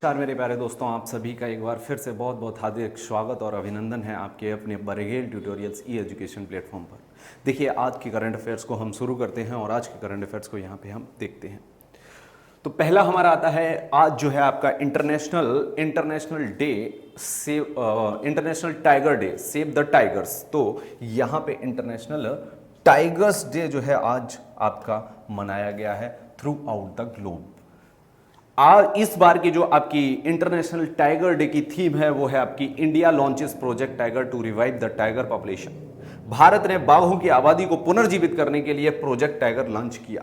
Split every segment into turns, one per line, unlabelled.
नमस्कार मेरे प्यारे दोस्तों, आप सभी का एक बार फिर से बहुत बहुत हार्दिक स्वागत और अभिनंदन है आपके अपने बरेगेल ट्यूटोरियल्स ई एजुकेशन प्लेटफॉर्म पर। देखिए, आज के करंट अफेयर्स को हम शुरू करते हैं और आज के करंट अफेयर्स को यहाँ पे हम देखते हैं। तो पहला हमारा आता है, आज जो है आपका international day save international tiger day, save the tigers. तो यहाँ पे इंटरनेशनल टाइगर्स डे जो है आज आपका मनाया गया है थ्रू आउट द ग्लोब। आज इस बार की जो आपकी इंटरनेशनल टाइगर डे की थीम है वो है आपकी India launches project tiger to revive the tiger population. Bharat ने बाघों की आबादी को पुनर्जीवित करने के लिए प्रोजेक्ट टाइगर लॉन्च किया।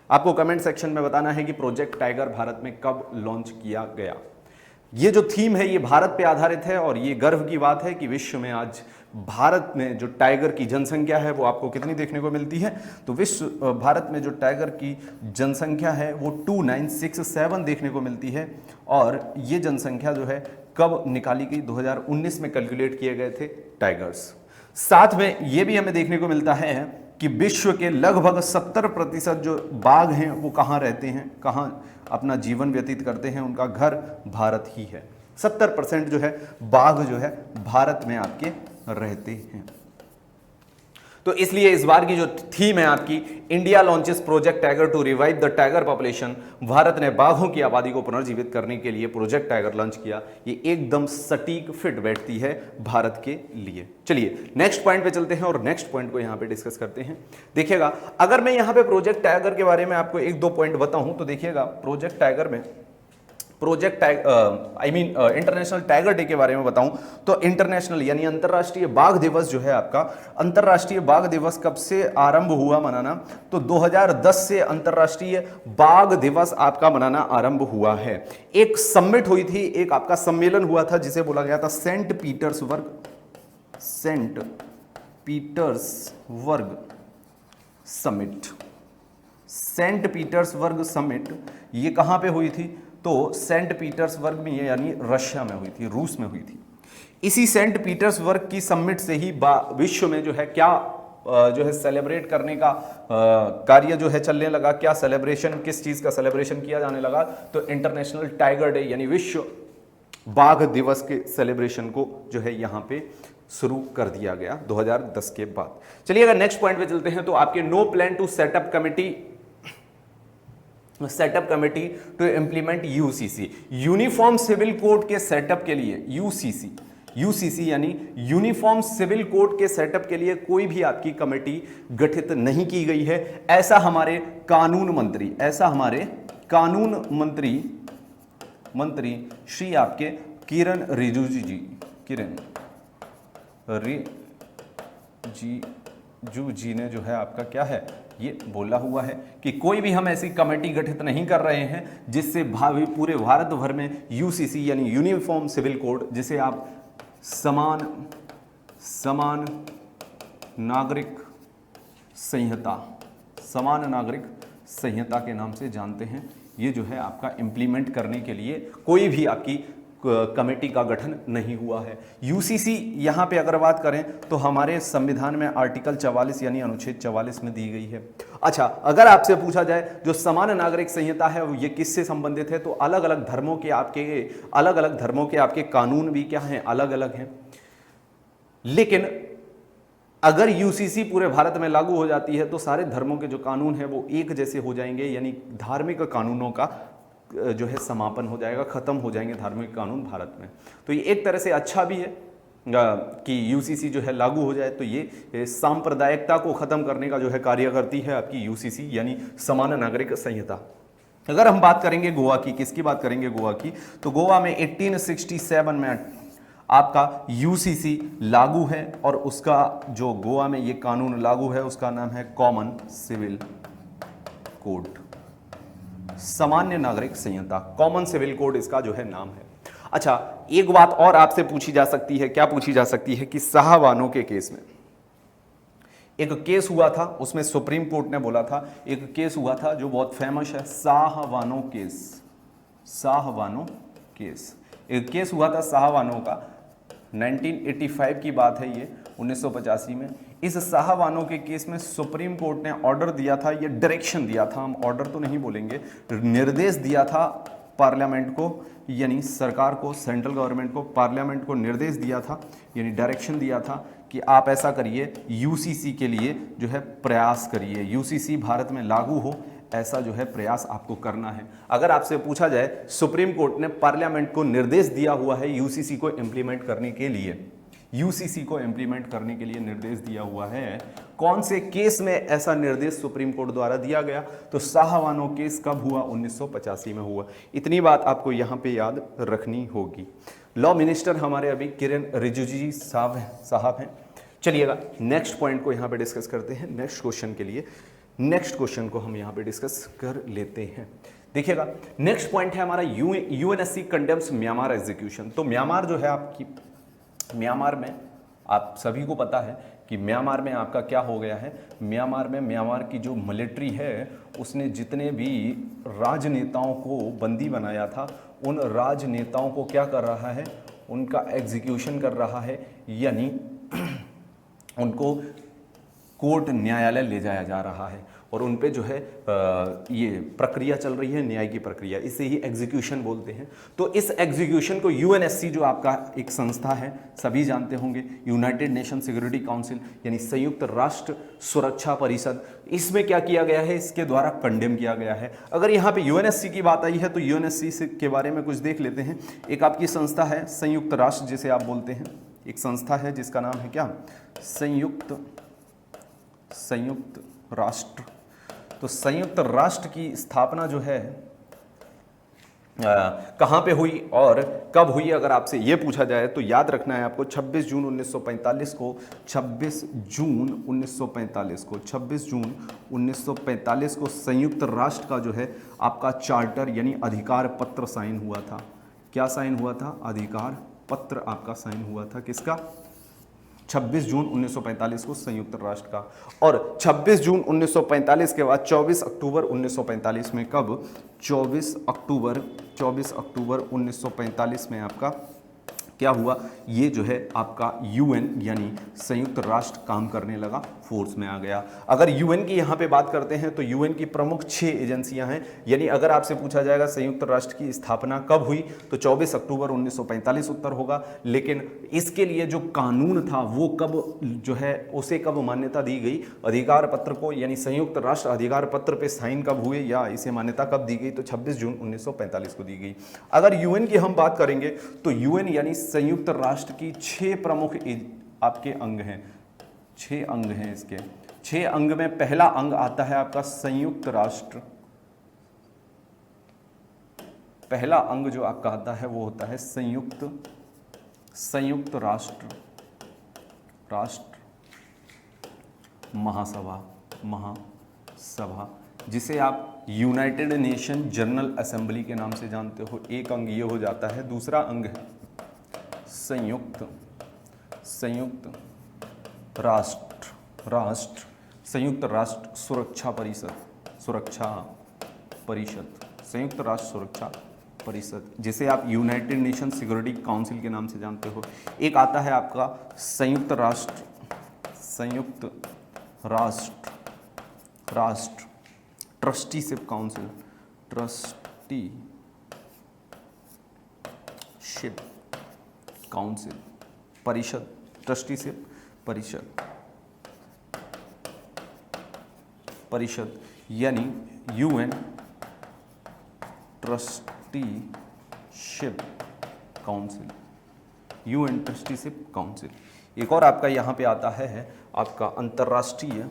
आपको कमेंट सेक्शन में बताना है कि प्रोजेक्ट टाइगर भारत में कब लॉन्च किया गया। ये जो थीम है ये भारत पे आधारित है और ये गर्व की बात है कि विश्व में आज भारत में जो टाइगर की जनसंख्या है वो आपको कितनी देखने को मिलती है। तो भारत में जो टाइगर की जनसंख्या है वो 2967 देखने को मिलती है। और ये जनसंख्या जो है कब निकाली गई, 2019 में कैलकुलेट किए गए थे टाइगर्स। साथ में ये भी हमें देखने को मिलता है कि विश्व के लगभग 70% जो बाघ हैं वो कहाँ रहते हैं, कहाँ अपना जीवन व्यतीत करते हैं, उनका घर भारत ही है। 70% जो है बाघ जो है भारत में आपके रहते हैं। तो इसलिए इस बार की जो थीम है आपकी India launches project tiger to revive the tiger population, Bharat ने बाघों की आबादी को पुनर्जीवित करने के लिए प्रोजेक्ट टाइगर लॉन्च किया, ये एकदम सटीक फिट बैठती है भारत के लिए। चलिए नेक्स्ट पॉइंट पे चलते हैं और नेक्स्ट पॉइंट को यहां पे डिस्कस करते हैं। देखिएगा, अगर मैं यहां पे प्रोजेक्ट टाइगर के बारे में आपको एक दो पॉइंट बताऊं तो देखिएगा, प्रोजेक्ट टाइगर में इंटरनेशनल टाइगर डे के बारे में बताऊं तो इंटरनेशनल यानी अंतरराष्ट्रीय बाघ दिवस जो है आपका, अंतरराष्ट्रीय बाघ दिवस कब से आरंभ हुआ मनाना, तो 2010 से अंतरराष्ट्रीय बाघ दिवस आपका मनाना आरंभ हुआ है। एक समिट हुई थी, एक आपका सम्मेलन हुआ था जिसे बोला गया था Saint Petersburg summit. Saint Petersburg summit ये कहां पे हुई थी, तो सेंट पीटर्सबर्ग में, यानी रशिया में हुई थी, रूस में हुई थी। इसी सेंट पीटर्सबर्ग की समिट से ही विश्व में जो है क्या जो है सेलिब्रेट करने का कार्य जो है चलने लगा। क्या सेलिब्रेशन, किस चीज का सेलिब्रेशन किया जाने लगा, तो इंटरनेशनल टाइगर डे यानी विश्व बाघ दिवस के सेलिब्रेशन को जो है यहां पे शुरू कर दिया गया 2010 के बाद। चलिए अगर नेक्स्ट पॉइंट पे चलते हैं तो आपके no plan to set up committee to implement UCC, uniform civil code के सेटअप के लिए यूसीसी यानी यूनिफॉर्म सिविल कोड के सेटअप के लिए कोई भी आपकी कमेटी गठित नहीं की गई है। ऐसा हमारे कानून मंत्री श्री आपके किरण रिजिजू जी ने जो है आपका क्या है ये बोला हुआ है कि कोई भी हम ऐसी कमेटी गठित नहीं कर रहे हैं जिससे पूरे भारत भर में यूसीसी यानी यूनिफॉर्म सिविल कोड, जिसे आप समान नागरिक संहिता के नाम से जानते हैं, ये जो है आपका इंप्लीमेंट करने के लिए कोई भी आपकी कमेटी का गठन नहीं हुआ है। यूसीसी यहां पे अगर बात करें तो हमारे संविधान में आर्टिकल 44 यानी अनुच्छेद 44 में दी गई है। अच्छा, अगर आपसे पूछा जाए जो समान नागरिक संहिता है ये किससे संबंधित है, तो अलग अलग धर्मों के आपके कानून भी क्या हैं, अलग अलग हैं। लेकिन अगर यूसीसी पूरे भारत में लागू हो जाती है तो सारे धर्मों के जो कानून है वो एक जैसे हो जाएंगे, यानी धार्मिक कानूनों का जो है समापन हो जाएगा, खत्म हो जाएंगे धार्मिक कानून भारत में। तो ये एक तरह से अच्छा भी है कि यूसीसी जो है लागू हो जाए, तो ये सांप्रदायिकता को खत्म करने का जो है कार्य करती है आपकी यूसीसी यानी समान नागरिक संहिता। अगर हम बात करेंगे गोवा की, किसकी बात करेंगे गोवा की, तो गोवा में 1867 में आपका यूसीसी लागू है और उसका जो गोवा में ये कानून लागू है उसका नाम है कॉमन सिविल कोड, सामान्य नागरिक संहिता, कॉमन सिविल कोड इसका जो है नाम है। अच्छा, एक बात और आपसे पूछी जा सकती है, क्या पूछी जा सकती है कि शाहबानो के केस में एक केस हुआ था, उसमें सुप्रीम कोर्ट ने बोला था, एक केस हुआ था जो बहुत फेमस है, शाहबानो केस। एक केस हुआ था शाहबानो का, 1985 की बात है ये, 1985 में। इस शाहबानो के केस में सुप्रीम कोर्ट ने ऑर्डर दिया था, ये डायरेक्शन दिया था, हम ऑर्डर तो नहीं बोलेंगे, निर्देश दिया था पार्लियामेंट को यानी सरकार को, सेंट्रल गवर्नमेंट को, पार्लियामेंट को निर्देश दिया था यानी डायरेक्शन दिया था कि आप ऐसा करिए, यूसीसी के लिए जो है प्रयास करिए, यूसीसी भारत में लागू हो, ऐसा जो है प्रयास आपको करना है। अगर आपसे पूछा जाए सुप्रीम कोर्ट ने पार्लियामेंट को निर्देश दिया हुआ है यूसीसी को इंप्लीमेंट करने के लिए, यूसीसी को इंप्लीमेंट करने के लिए निर्देश दिया हुआ है, कौन से केस में ऐसा निर्देश सुप्रीम कोर्ट द्वारा दिया गया? तो शाहबानो केस कब हुआ? 1985 में हुआ। इतनी बात आपको यहां पे याद रखनी होगी। लॉ मिनिस्टर हमारे अभी किरेन रिजिजू साहब हैं। चलिएगा नेक्स्ट पॉइंट को यहां पे डिस्कस करते हैं। नेक्स्ट क्वेश्चन के लिए नेक्स्ट क्वेश्चन को हम यहां पे डिस्कस कर लेते हैं। देखिएगा नेक्स्ट पॉइंट है हमारा यूएनएससी कंडेम्स म्यांमार एग्जीक्यूशन। तो म्यांमार जो है आपकी, म्यांमार में आप सभी को पता है कि म्यांमार में आपका क्या हो गया है, म्यांमार की जो मिलिट्री है उसने जितने भी राजनेताओं को बंदी बनाया था उन राजनेताओं को क्या कर रहा है, उनका एग्जीक्यूशन कर रहा है, यानी उनको कोर्ट न्यायालय ले जाया जा रहा है और उन पे जो है ये प्रक्रिया चल रही है, न्याय की प्रक्रिया, इसे ही एग्जीक्यूशन बोलते हैं। तो इस एग्जीक्यूशन को यूएनएससी जो आपका एक संस्था है, सभी जानते होंगे, यूनाइटेड नेशन सिक्योरिटी काउंसिल यानी संयुक्त राष्ट्र सुरक्षा परिषद, इसमें क्या किया गया है, इसके द्वारा कंडेम किया गया है। अगर यहाँ पे यूएनएससी की बात आई है तो यूएनएससी के बारे में कुछ देख लेते हैं। एक आपकी संस्था है संयुक्त राष्ट्र जिसे आप बोलते हैं, एक संस्था है जिसका नाम है क्या, संयुक्त राष्ट्र। तो संयुक्त राष्ट्र की स्थापना जो है कहां पे हुई और कब हुई, अगर आपसे ये पूछा जाए तो याद रखना है आपको 26 जून 1945 को, 26 जून 1945 को संयुक्त राष्ट्र का जो है आपका चार्टर यानी अधिकार पत्र साइन हुआ था। क्या साइन हुआ था? अधिकार पत्र आपका साइन हुआ था। किसका? 26 जून 1945 को संयुक्त राष्ट्र का। और 26 जून 1945 के बाद 24 अक्टूबर 1945 में, कब? 24 अक्टूबर 1945 में आपका क्या हुआ, ये जो है आपका यूएन यानी संयुक्त राष्ट्र काम करने लगा, फोर्स में आ गया। अगर यूएन की यहाँ पे बात करते हैं तो यूएन की प्रमुख 6 एजेंसियां हैं, यानी अगर आपसे पूछा जाएगा संयुक्त राष्ट्र की स्थापना कब हुई तो 24 अक्टूबर 1945 उत्तर होगा। लेकिन इसके लिए जो कानून था वो कब जो है उसे कब मान्यता दी गई, अधिकार पत्र को, यानी संयुक्त राष्ट्र अधिकार पत्र पे साइन कब हुए या इसे मान्यता कब दी गई, तो 26 जून 1945 को दी गई। अगर यूएन की हम बात करेंगे तो यूएन यानी संयुक्त राष्ट्र की 6 प्रमुख आपके अंग हैं, 6 अंग हैं इसके। 6 अंग में पहला अंग आता है आपका संयुक्त राष्ट्र। पहला अंग जो आपका आता है वो होता है संयुक्त राष्ट्र महासभा, जिसे आप यूनाइटेड नेशन जनरल असेंबली के नाम से जानते हो। एक अंग ये हो जाता है। दूसरा अंग है संयुक्त राष्ट्र सुरक्षा परिषद, जिसे आप यूनाइटेड नेशन सिक्योरिटी काउंसिल के नाम से जानते हो। एक आता है आपका संयुक्त राष्ट्र ट्रस्टीशिप काउंसिल परिषद, ट्रस्टीशिप परिषद यानी यूएन ट्रस्टीशिप काउंसिल। एक और आपका यहाँ पे आता है आपका अंतर्राष्ट्रीय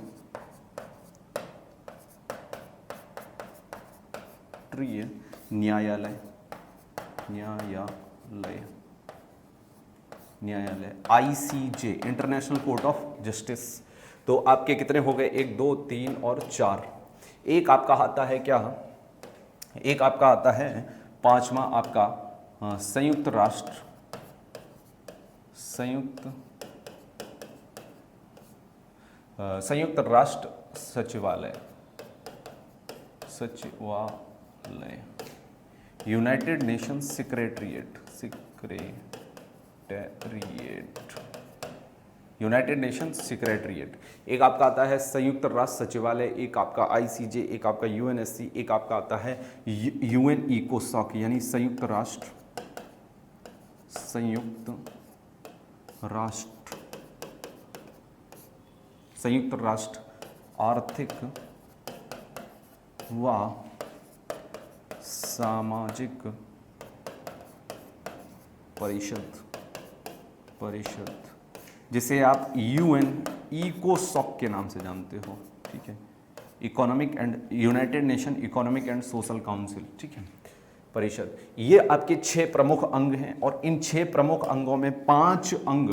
न्यायालय ICJ, international court of justice. तो आपके कितने हो गए? 1 2 3 और 4। एक आपका आता है क्या, एक आपका आता है 5वां आपका संयुक्त राष्ट्र सचिवालय, United nation secretariat United nation secretariat, एक आपका आता है संयुक्त राष्ट्र सचिवालय, एक आपका आईसीजे, एक आपका यूएनएससी, एक आपका आता है यूएन इकोसॉक यानी संयुक्त राष्ट्र आर्थिक व सामाजिक परिषद जिसे आप यूएन इकोसॉक के नाम से जानते हो, ठीक है, economic and United nation economic and social council, ठीक है, परिषद। ये आपके 6 प्रमुख अंग हैं और इन 6 प्रमुख अंगों में 5 अंग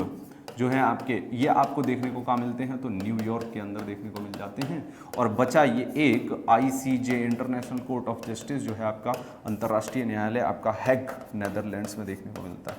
जो हैं आपके, ये आपको देखने को कहाँ मिलते हैं, तो न्यूयॉर्क के अंदर देखने को मिल जाते हैं। और बचा ये एक ICJ international court of justice जो है आपका अंतर्राष्ट्रीय न्यायालय आपका हैग नेदरलैंड्स में देखने को मिलता है।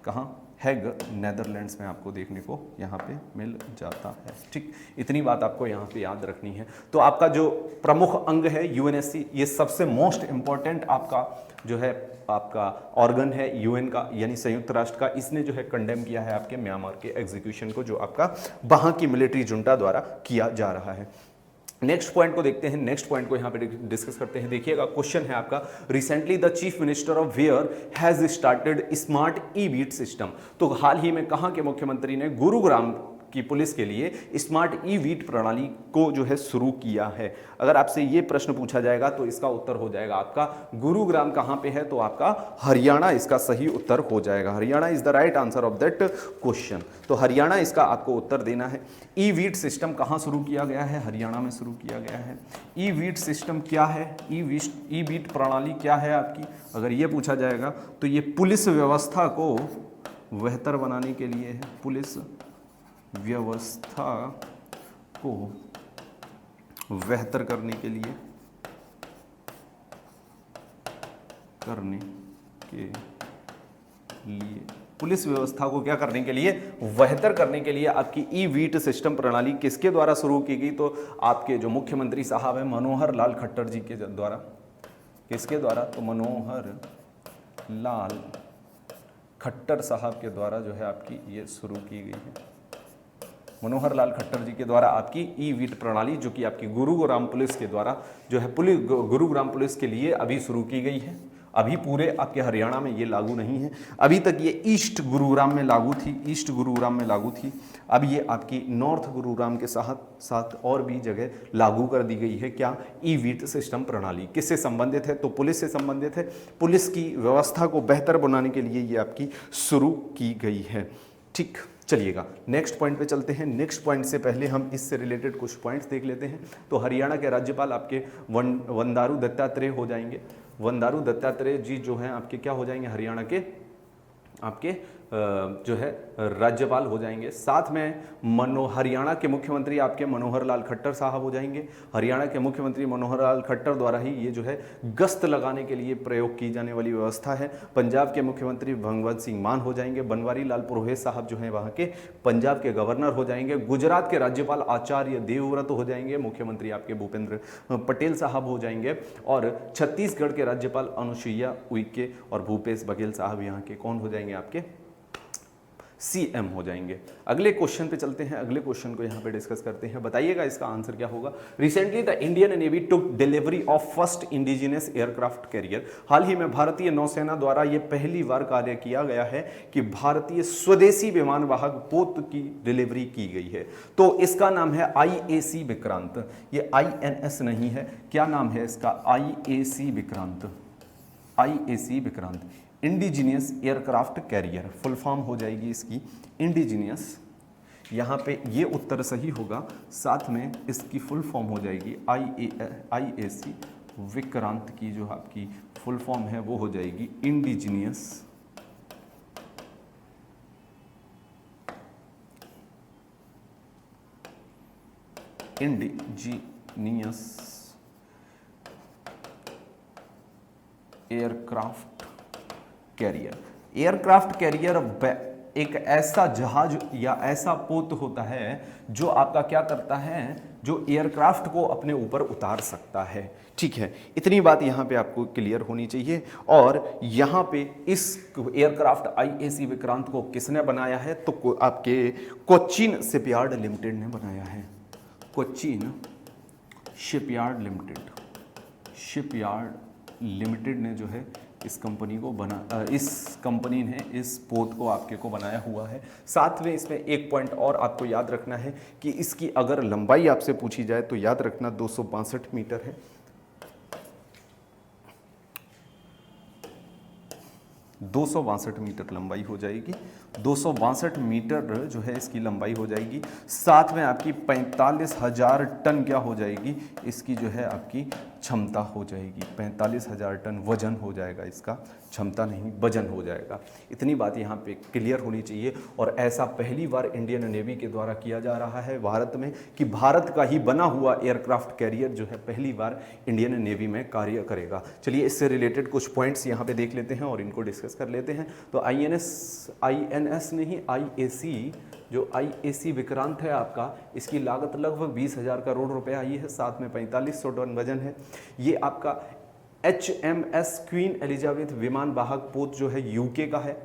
कहाँ? हैग नेदरलैंड्स में आपको देखने को यहाँ पे मिल जाता है, ठीक। इतनी बात आपको यहाँ पे याद रखनी है। तो आपका जो प्रमुख अंग है यूएनएससी, ये सबसे मोस्ट इम्पॉर्टेंट आपका जो है आपका ऑर्गन है यूएन का यानी संयुक्त राष्ट्र का। इसने जो है कंडेम किया है आपके म्यांमार के एग्जीक्यूशन को जो आपका वहाँ की मिलिट्री जुंटा द्वारा किया जा रहा है। नेक्स्ट पॉइंट को देखते हैं, नेक्स्ट पॉइंट को यहाँ पे डिस्कस करते हैं। देखिएगा क्वेश्चन है आपका, recently the chief minister of where has started smart e beat system. तो हाल ही में कहाँ के मुख्यमंत्री ने गुरुग्राम की पुलिस के लिए स्मार्ट ई वीट प्रणाली को जो है शुरू किया है। अगर आपसे ये प्रश्न पूछा जाएगा तो इसका उत्तर हो जाएगा आपका गुरुग्राम कहाँ पे है, तो आपका हरियाणा इसका सही उत्तर हो जाएगा। Haryana is the right answer of that question. तो हरियाणा इसका आपको उत्तर देना है। ई वीट सिस्टम कहाँ शुरू किया गया है? हरियाणा में शुरू किया गया है। ई वीट सिस्टम क्या है? ई वीट प्रणाली क्या है आपकी? अगर ये पूछा जाएगा तो ये पुलिस व्यवस्था को बेहतर बनाने के लिए है। पुलिस व्यवस्था को बेहतर करने के लिए पुलिस व्यवस्था को क्या करने के लिए? बेहतर करने के लिए आपकी ई वीट सिस्टम प्रणाली किसके द्वारा शुरू की गई? तो आपके जो मुख्यमंत्री साहब हैं मनोहर लाल खट्टर जी के द्वारा। किसके द्वारा? तो मनोहर लाल खट्टर साहब के द्वारा जो है आपकी ये शुरू की गई है। मनोहर लाल खट्टर जी के द्वारा आपकी ई वीट प्रणाली जो कि आपकी गुरुग्राम पुलिस के द्वारा जो है गुरुग्राम पुलिस के लिए अभी शुरू की गई है। अभी पूरे आपके हरियाणा में ये लागू नहीं है। अभी तक ये ईस्ट गुरुग्राम में लागू थी। अब ये आपकी नॉर्थ गुरुग्राम के साथ साथ और भी जगह लागू कर दी गई है। क्या? ई वीट सिस्टम प्रणाली। किससे संबंधित है? तो पुलिस से संबंधित है। पुलिस की व्यवस्था को बेहतर बनाने के लिए ये आपकी शुरू की गई है, ठीक। चलिएगा नेक्स्ट पॉइंट पे चलते हैं। नेक्स्ट पॉइंट से पहले हम इससे रिलेटेड कुछ पॉइंट्स देख लेते हैं। तो हरियाणा के राज्यपाल आपके बंडारू दत्तात्रेय हो जाएंगे। बंडारू दत्तात्रेय जी जो हैं आपके क्या हो जाएंगे? हरियाणा के आपके जो है राज्यपाल हो जाएंगे। साथ में हरियाणा के मुख्यमंत्री आपके मनोहर लाल खट्टर साहब हो जाएंगे। हरियाणा के मुख्यमंत्री मनोहर लाल खट्टर द्वारा ही ये जो है गश्त लगाने के लिए प्रयोग की जाने वाली व्यवस्था है। पंजाब के मुख्यमंत्री भगवंत सिंह मान हो जाएंगे। बनवारी लाल पुरोहित साहब जो हैं वहाँ के पंजाब के गवर्नर हो जाएंगे। गुजरात के राज्यपाल आचार्य देवव्रत हो जाएंगे। मुख्यमंत्री आपके भूपेंद्र पटेल साहब हो जाएंगे। और छत्तीसगढ़ के राज्यपाल अनुसुईया उइके और भूपेश बघेल साहब यहाँ के कौन हो जाएंगे? आपके सीएम हो जाएंगे। अगले क्वेश्चन पे चलते हैं। अगले क्वेश्चन को यहाँ पे डिस्कस करते हैं। बताइएगा इसका आंसर क्या होगा। Recently the Indian navy took delivery of first indigenous aircraft carrier. हाल ही में भारतीय नौसेना द्वारा ये पहली बार कार्य किया गया है कि भारतीय स्वदेशी विमान वाहक पोत की डिलीवरी की गई है। तो इसका नाम है IAC विक्रांत। ये INS नहीं है। क्या नाम है इसका? IAC Vikrant. IAC Vikrant indigenous aircraft carrier full form हो जाएगी इसकी इंडिजीनियस। यहाँ पे ये उत्तर सही होगा। साथ में इसकी फुल फॉर्म हो जाएगी IAC विक्रांत की जो आपकी फुल फॉर्म है वो हो जाएगी indigenous aircraft carrier. Aircraft carrier एक ऐसा जहाज या ऐसा पोत होता है जो आपका क्या करता है, जो एयरक्राफ्ट को अपने ऊपर उतार सकता है। ठीक है, इतनी बात यहाँ पे आपको क्लियर होनी चाहिए। और यहाँ पे इस एयरक्राफ्ट IAC विक्रांत को किसने बनाया है, तो आपके कोचीन शिपयार्ड लिमिटेड ने बनाया है। कोचीन शिपयार्ड लिमिटेड ने जो है इस कंपनी ने इस पोत को आपके को बनाया हुआ है। साथ में इसमें एक पॉइंट और आपको याद रखना है कि इसकी अगर लंबाई आपसे पूछी जाए तो याद रखना 262 मीटर है। 262 मीटर लंबाई हो जाएगी, 262 मीटर जो है इसकी लंबाई हो जाएगी। साथ में आपकी 45,000 टन क्या हो जाएगी, इसकी जो है आपकी क्षमता हो जाएगी। 45,000 टन वजन हो जाएगा इसका, क्षमता नहीं वजन हो जाएगा। इतनी बात यहाँ पे क्लियर होनी चाहिए। और ऐसा पहली बार इंडियन नेवी के द्वारा किया जा रहा है भारत में कि भारत का ही बना हुआ एयरक्राफ्ट कैरियर जो है पहली बार इंडियन नेवी में कार्य करेगा। चलिए इससे रिलेटेड कुछ पॉइंट्स यहाँ पे देख लेते हैं और इनको डिस्कस कर लेते हैं। तो INS नहीं, IAC, जो IAC विक्रांत है आपका, इसकी लागत लगभग 20,000 करोड़ रुपए आई है। साथ में 4500 टन वजन है। ये आपका HMS क्वीन एलिजाबेथ विमान वाहक पोत जो है यूके का है,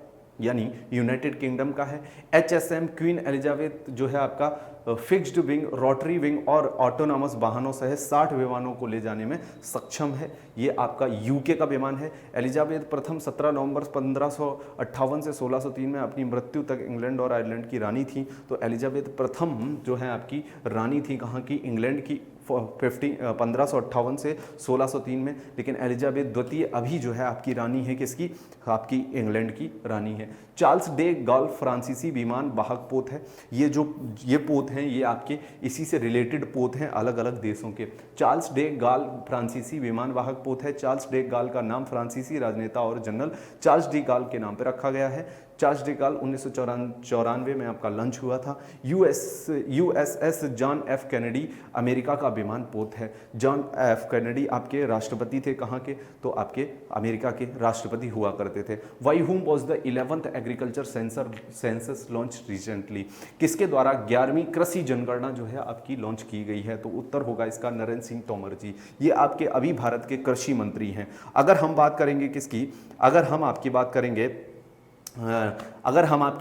यानी यूनाइटेड किंगडम का है। HSM क्वीन एलिजाबेथ जो है आपका फिक्स्ड विंग, रोटरी विंग और ऑटोनॉमस वाहनों सहित 60 विमानों को ले जाने में सक्षम है। ये आपका यूके का विमान है। एलिजाबेथ प्रथम 17 नवंबर 1558 से 1603 में अपनी मृत्यु तक इंग्लैंड और आयरलैंड की रानी थी। तो एलिजाबेथ प्रथम जो है आपकी रानी थी कहाँ की, इंग्लैंड की, 1558 से 1603 में। लेकिन एलिजाबेथ द्वितीय अभी जो है आपकी रानी है, किसकी, आपकी इंग्लैंड की रानी है। चार्ल्स डे गॉल फ्रांसीसी विमान वाहक पोत है। ये पोत हैं, ये आपके इसी से रिलेटेड पोत हैं अलग अलग देशों के। चार्ल्स डे गॉल फ्रांसीसी विमान वाहक पोत है। चार्ल्स डे गॉल का नाम फ्रांसीसी राजनेता और जनरल चार्ल्स डी गॉल के नाम पर रखा गया है। चार्ल्स डी गॉल 1994 में आपका लॉन्च हुआ था। USS John F Kennedy America का विमान पोत है। जॉन एफ कैनेडी आपके राष्ट्रपति थे, कहाँ के, तो आपके अमेरिका के राष्ट्रपति हुआ करते थे। By whom was the 11th agriculture census launch recently, किसके द्वारा 11वीं कृषि जनगणना जो है आपकी लॉन्च की गई है, तो उत्तर होगा इसका नरेंद्र सिंह तोमर जी। ये आपके अभी भारत के कृषि मंत्री हैं। अगर हम बात करेंगे किसकी, अगर हम आपकी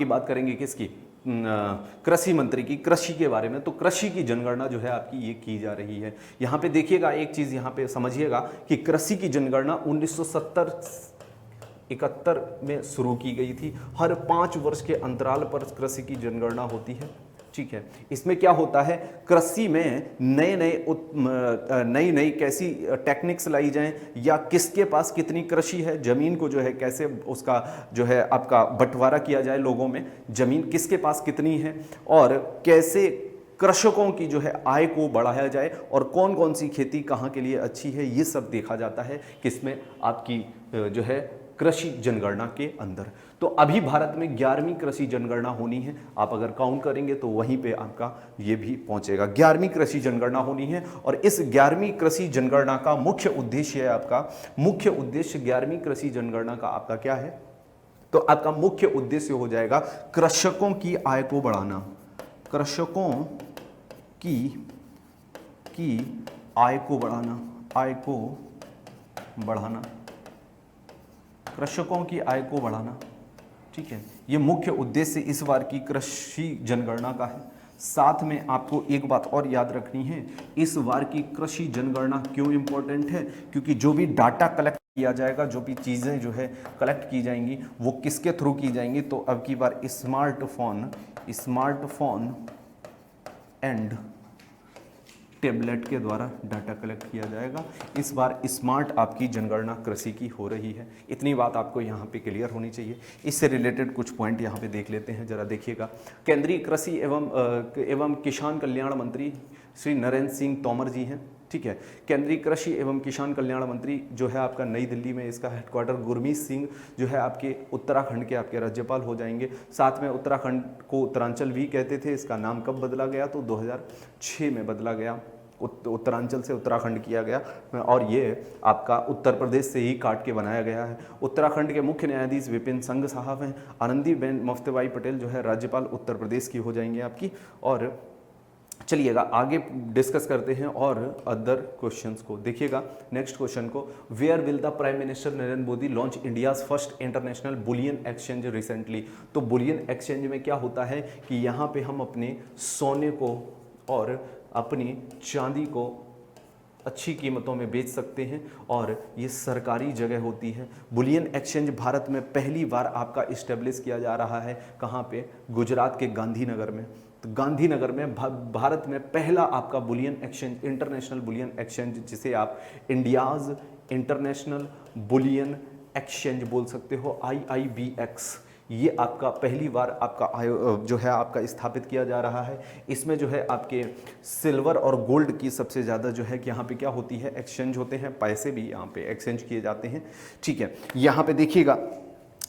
बात करेंगे किसकी, कृषि मंत्री की, कृषि के बारे में, तो कृषि की जनगणना जो है आपकी ये की जा रही है। यहाँ पे देखिएगा, एक चीज़ यहाँ पे समझिएगा कि कृषि की जनगणना 1970-71 में शुरू की गई थी। हर 5 वर्ष के अंतराल पर कृषि की जनगणना होती है। ठीक है, इसमें क्या होता है, कृषि में नई कैसी टेक्निक्स लाई जाएं, या किसके पास कितनी कृषि है, जमीन को जो है कैसे उसका जो है आपका बंटवारा किया जाए, लोगों में जमीन किसके पास कितनी है, और कैसे कृषकों की जो है आय को बढ़ाया जाए, और कौन कौन सी खेती कहाँ के लिए अच्छी है, ये सब देखा जाता है किसमें, आपकी जो है कृषि जनगणना के अंदर। तो अभी भारत में 11वीं कृषि जनगणना होनी है। आप अगर काउंट करेंगे तो वहीं पे आपका ये भी पहुंचेगा। 11वीं कृषि जनगणना होनी है, और इस 11वीं कृषि जनगणना का मुख्य उद्देश्य है आपका, मुख्य उद्देश्य 11वीं कृषि जनगणना का आपका क्या है, तो आपका मुख्य उद्देश्य हो जाएगा कृषकों की आय को बढ़ाना, कृषकों की आय को बढ़ाना, कृषकों की आय को बढ़ाना। ठीक है, ये मुख्य उद्देश्य इस बार की कृषि जनगणना का है। साथ में आपको एक बात और याद रखनी है, इस बार की कृषि जनगणना क्यों इंपॉर्टेंट है, क्योंकि जो भी डाटा कलेक्ट किया जाएगा, जो भी चीज़ें जो है कलेक्ट की जाएंगी, वो किसके थ्रू की जाएंगी, तो अब की बार स्मार्टफोन एंड टेबलेट के द्वारा डाटा कलेक्ट किया जाएगा। इस बार स्मार्ट आपकी जनगणना कृषि की हो रही है। इतनी बात आपको यहाँ पे क्लियर होनी चाहिए। इससे रिलेटेड कुछ पॉइंट यहाँ पे देख लेते हैं, जरा देखिएगा। केंद्रीय कृषि एवं किसान कल्याण मंत्री श्री नरेंद्र सिंह तोमर जी हैं। ठीक है, केंद्रीय कृषि एवं किसान कल्याण मंत्री जो है आपका नई दिल्ली में इसका हेडक्वार्टर, गुरमीत सिंह जो है आपके उत्तराखंड के आपके राज्यपाल हो जाएंगे। साथ में उत्तराखंड को उत्तरांचल भी कहते थे, इसका नाम कब बदला गया, तो 2006 में बदला गया। उत्तरांचल से उत्तराखंड किया गया और ये आपका उत्तर प्रदेश से ही काट के बनाया गया है। उत्तराखंड के मुख्य न्यायाधीश विपिन संघ साहब हैं। आनंदीबेन मुफ्तीबाई पटेल जो है राज्यपाल उत्तर प्रदेश की हो जाएंगे आपकी। और चलिएगा आगे डिस्कस करते हैं और अदर क्वेश्चंस को। देखिएगा नेक्स्ट क्वेश्चन को, where will the prime minister Narendra Modi launch India's first international bullion exchange recently. तो बुलियन एक्सचेंज में क्या होता है कि यहाँ पे हम अपने सोने को और अपनी चांदी को अच्छी कीमतों में बेच सकते हैं और ये सरकारी जगह होती है। बुलियन एक्सचेंज भारत में पहली बार आपका इस्टेब्लिश किया जा रहा है। कहाँ पे? गुजरात के गांधीनगर में। तो गांधीनगर में भारत में पहला आपका bullion exchange, international bullion exchange, जिसे आप इंडियाज इंटरनेशनल बुलियन एक्सचेंज बोल सकते हो, IIBX, ये आपका पहली बार आपका जो है आपका स्थापित किया जा रहा है। इसमें जो है आपके सिल्वर और गोल्ड की सबसे ज़्यादा जो है कि यहाँ पे क्या होती है, एक्सचेंज होते हैं, पैसे भी यहाँ पे एक्सचेंज किए जाते हैं। ठीक है, यहाँ पे देखिएगा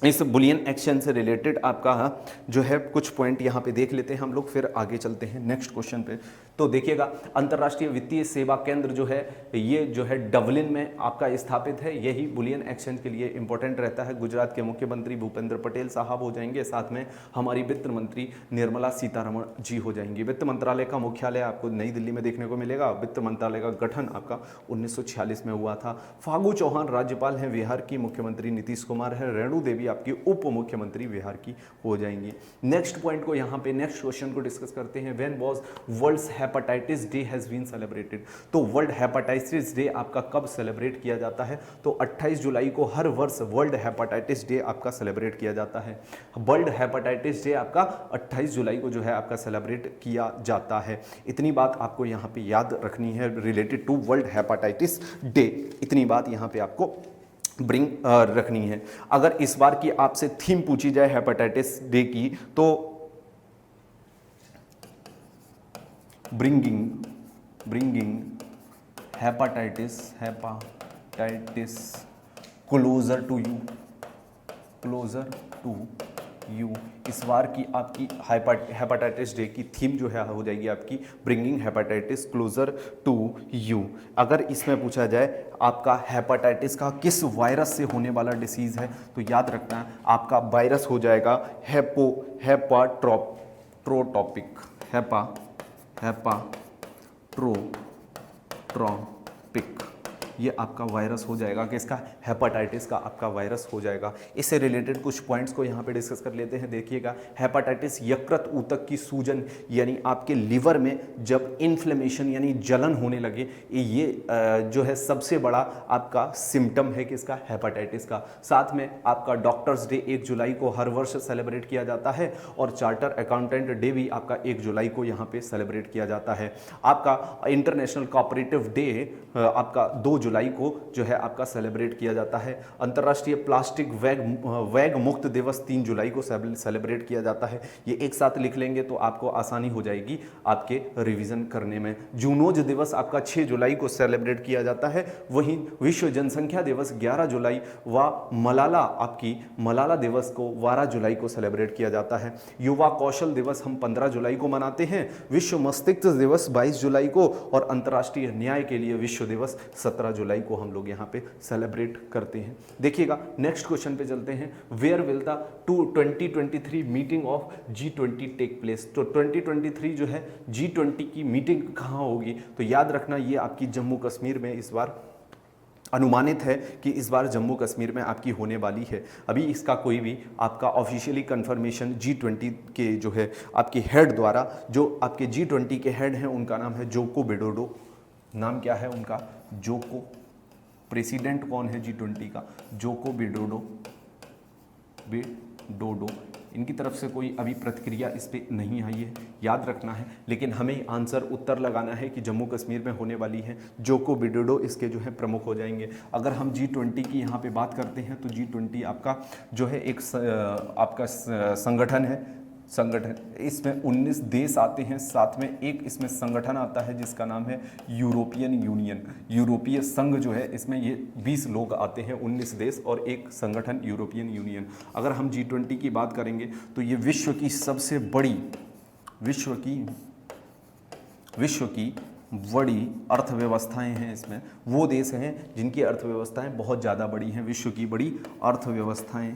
इस बुलियन एक्सचेंज से रिलेटेड आपका जो है कुछ पॉइंट यहाँ पे देख लेते हैं हम लोग, फिर आगे चलते हैं नेक्स्ट क्वेश्चन पे। तो देखिएगा अंतर्राष्ट्रीय वित्तीय सेवा केंद्र जो है ये जो है डबलिन में आपका स्थापित है। यही बुलियन एक्सचेंज के लिए इंपॉर्टेंट रहता है। गुजरात के मुख्यमंत्री भूपेंद्र पटेल साहब हो जाएंगे, साथ में हमारी वित्त मंत्री निर्मला सीतारमण जी हो जाएंगी। वित्त मंत्रालय का मुख्यालय आपको नई दिल्ली में देखने को मिलेगा। वित्त मंत्रालय का गठन आपका 1946 में हुआ था। फागू चौहान राज्यपाल हैं बिहार की, मुख्यमंत्री नीतीश कुमार है, रेणु देवी आपकी उप मुख्यमंत्री बिहार की हो जाएंगी। नेक्स्ट पॉइंट को यहाँ पे नेक्स्ट क्वेश्चन को डिस्कस करते हैं। When was world's hepatitis day has been celebrated. तो वर्ल्ड हेपेटाइटिस डे आपका कब सेलिब्रेट किया जाता है? तो 28 जुलाई को हर वर्ष वर्ल्ड हेपेटाइटिस डे आपका सेलिब्रेट किया जाता है। वर्ल्ड हेपेटाइटिस डे आपका 28 जुलाई को जो है आपका सेलिब्रेट किया जाता है। इतनी बात आपको यहाँ पे याद रखनी है related to world hepatitis day. इतनी बात यहाँ पे आपको ब्रिंग रखनी है। अगर इस बार की आपसे थीम पूछी जाए हेपेटाइटिस डे की, तो bringing hepatitis closer to you. इस बार की आपकी हेपेटाइटिस डे की थीम जो है हो जाएगी आपकी bringing hepatitis closer to you. अगर इसमें पूछा जाए आपका हेपेटाइटिस का किस वायरस से होने वाला डिसीज है, तो याद रखना है आपका वायरस हो जाएगा हेपाट्रोपिक। ये आपका वायरस हो जाएगा, किसका? हेपेटाइटिस का आपका वायरस हो जाएगा। इससे रिलेटेड कुछ पॉइंट्स को यहाँ पे डिस्कस कर लेते हैं। देखिएगा हेपेटाइटिस यकृत ऊतक की सूजन, यानी आपके लिवर में जब इन्फ्लेमेशन यानी जलन होने लगे, ये जो है सबसे बड़ा आपका सिम्टम है किसका? हेपेटाइटिस का। साथ में आपका डॉक्टर्स डे 1 जुलाई को हर वर्ष सेलिब्रेट किया जाता है और चार्टर अकाउंटेंट डे भी आपका 1 जुलाई को यहाँ पे सेलिब्रेट किया जाता है। आपका इंटरनेशनल कोऑपरेटिव डे आपका 2 जुलाई को जो है आपका सेलिब्रेट किया जाता है। अंतर्राष्ट्रीय प्लास्टिक बैग मुक्त दिवस 3 जुलाई को सेलिब्रेट किया जाता है। ये एक साथ लिख लेंगे तो आपको आसानी हो जाएगी आपके रिवीजन करने में। जूनोज दिवस आपका 6 जुलाई को सेलिब्रेट किया जाता है। वहीं विश्व जनसंख्या दिवस 11 जुलाई व मलाला दिवस को 12 जुलाई को सेलिब्रेट किया जाता है। युवा कौशल दिवस हम 15 जुलाई को मनाते हैं। विश्व मस्तिष्क दिवस 22 जुलाई को और अंतर्राष्ट्रीय न्याय के लिए विश्व दिवस 17 जुलाई को हम लोग यहाँ पे सेलिब्रेट करते हैं। देखिएगा नेक्स्ट क्वेश्चन पे चलते हैं। Where will the 2023 meeting of G20 take place. तो 2023 जो है G20 की मीटिंग कहाँ होगी? तो याद रखना ये आपकी जम्मू कश्मीर में इस बार अनुमानित है कि इस बार जम्मू कश्मीर में आपकी होने वाली है। अभी इसका कोई भी आपका ऑफिशियली कंफर्मेशन G20 के जो है आपके हेड द्वारा, जो आपके G20 के हेड हैं उनका नाम है जोको विडोडो। नाम क्या है उनका? जोको। प्रेसिडेंट कौन है G20 का? Joko Widodo. इनकी तरफ से कोई अभी प्रतिक्रिया इस पर नहीं आई है, याद रखना है। लेकिन हमें आंसर उत्तर लगाना है कि जम्मू कश्मीर में होने वाली है। जोको विडोडो इसके जो है प्रमुख हो जाएंगे। अगर हम G20 की यहाँ पे बात करते हैं तो G20 आपका जो है एक आपका संगठन है। इसमें 19 देश आते हैं, साथ में एक इसमें संगठन आता है जिसका नाम है यूरोपियन यूनियन। यूरोपीय संघ जो है इसमें ये 20 लोग आते हैं, 19 देश और एक संगठन यूरोपियन यूनियन। अगर हम G20 की बात करेंगे तो ये विश्व की सबसे बड़ी विश्व की बड़ी अर्थव्यवस्थाएं हैं इसमें, वो देश हैं जिनकी अर्थव्यवस्थाएं बहुत ज़्यादा बड़ी हैं, विश्व की बड़ी अर्थव्यवस्थाएं,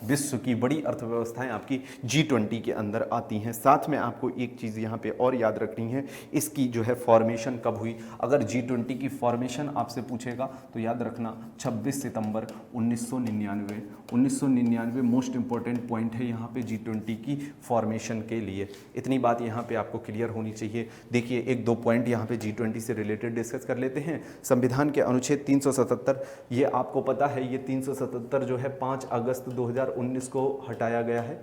विश्व की बड़ी अर्थव्यवस्थाएं आपकी G20 के अंदर आती हैं। साथ में आपको एक चीज़ यहाँ पे और याद रखनी है, इसकी जो है फॉर्मेशन कब हुई। अगर G20 की फॉर्मेशन आपसे पूछेगा तो याद रखना 26 सितंबर 1999। 1999 मोस्ट इंपॉर्टेंट पॉइंट है यहाँ पे G20 की फॉर्मेशन के लिए। इतनी बात यहाँ पे आपको क्लियर होनी चाहिए। देखिए एक दो पॉइंट यहाँ पे G20 से रिलेटेड डिस्कस कर लेते हैं। संविधान के अनुच्छेद 377, ये आपको पता है, ये 377 जो है 5 अगस्त 2019 को हटाया गया है।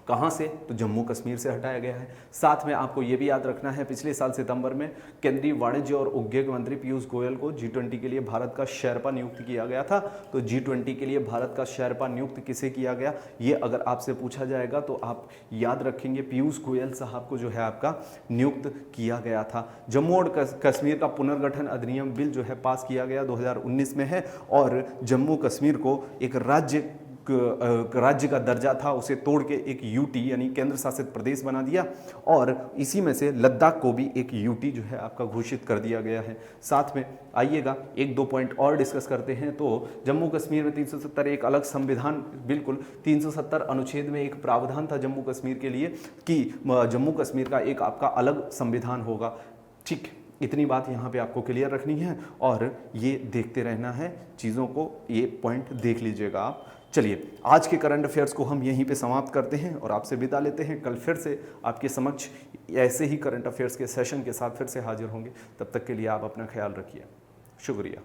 कहाँ से? तो जम्मू कश्मीर से हटाया गया है। साथ में आपको ये भी याद रखना है, पिछले साल सितंबर में केंद्रीय वाणिज्य और उद्योग मंत्री पीयूष गोयल को G20 के लिए भारत का शेरपा नियुक्त किया गया था। तो G20 के लिए भारत का शेरपा नियुक्त किसे किया गया, ये अगर आपसे पूछा जाएगा तो आप याद रखेंगे पीयूष गोयल साहब को जो है आपका नियुक्त किया गया था। जम्मू और कश्मीर का पुनर्गठन अधिनियम बिल जो है पास किया गया 2019 में है, और जम्मू कश्मीर को एक राज्य का दर्जा था उसे तोड़ के एक यूटी यानी केंद्र शासित प्रदेश बना दिया, और इसी में से लद्दाख को भी एक यूटी जो है आपका घोषित कर दिया गया है। साथ में आइएगा एक दो पॉइंट और डिस्कस करते हैं। तो जम्मू कश्मीर में 370 एक अलग संविधान, बिल्कुल 370 अनुच्छेद में एक प्रावधान था जम्मू कश्मीर के लिए कि जम्मू कश्मीर का एक आपका अलग संविधान होगा। ठीक, इतनी बात यहाँ पे आपको क्लियर रखनी है और ये देखते रहना है चीज़ों को, ये पॉइंट देख लीजिएगा आप। चलिए आज के करंट अफेयर्स को हम यहीं पे समाप्त करते हैं और आपसे विदा लेते हैं। कल फिर से आपके समक्ष ऐसे ही करंट अफेयर्स के सेशन के साथ फिर से हाजिर होंगे। तब तक के लिए आप अपना ख्याल रखिए। शुक्रिया।